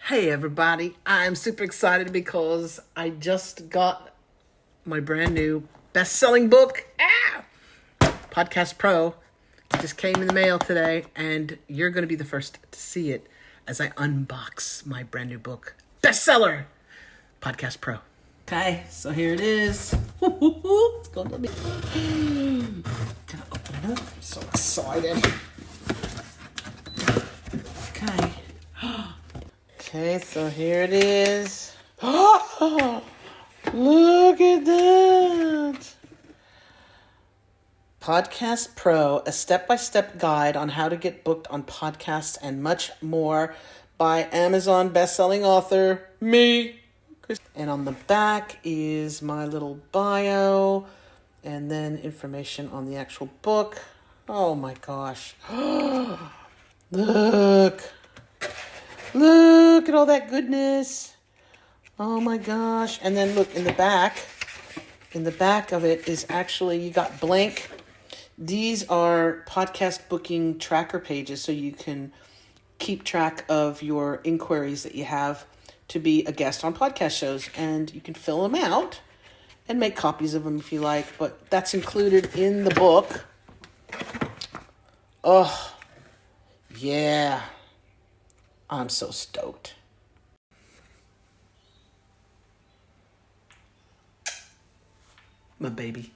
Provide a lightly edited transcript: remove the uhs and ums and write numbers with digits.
Hey everybody, I'm super excited because I just got my brand new best-selling book, Podcast Pro. It just came in the mail today, and you're going to be the first to see it as I unbox my brand new book, Bestseller, Podcast Pro. Okay, so here it is. It's going to be... Gonna open it up. I'm so excited. Okay. Okay, so here it is. Oh, look at that. Podcast Pro, a step-by-step guide on how to get booked on podcasts and much more by Amazon best-selling author, me. And on the back is my little bio and then information on the actual book. Oh my gosh. Look. Look at all that goodness. Oh my gosh. And then look in the back of it is actually, you got blank. These are podcast booking tracker pages, so you can keep track of your inquiries that you have to be a guest on podcast shows, and you can fill them out and make copies of them if you like, but that's included in the book. Oh, yeah. I'm so stoked. My baby.